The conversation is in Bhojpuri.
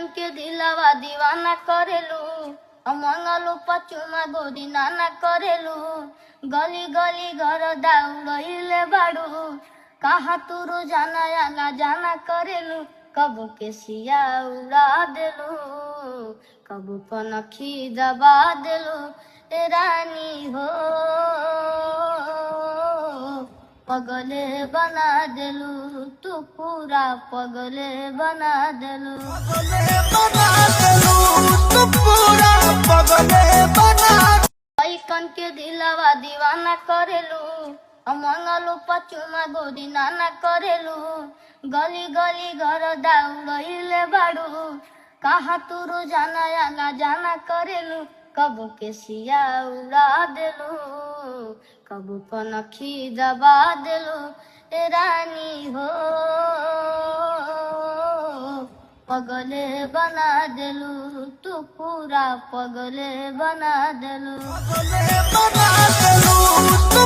लइकन के दिलवा दीवाना करेलू, मंगलू पचुमा गोरी नाना करेलू, गली गली घर दौड़ले बाड़ू, कहाँ तू रोजाना आना जाना करेलू, कबू के सिया उड़ा देलू, कबू कनखी दबा देलू, ए रानी हो पगले बना देलू, तू पूरा पगले बना देलू, तू पूरा पगले बना। लइकन के दिलवा दीवाना करेलू, मंगलू पचुमा गोरी नाना करेलू, गली गली घर दौड़ले बाड़ू, कहाँ तू रोजाना आना जाना करेलू, कबू के सिया उड़ा देलू, कबू कनखी दबा देलू, ए रानी हो पगले बना देलू, तू पूरा पगले बना देलू। तू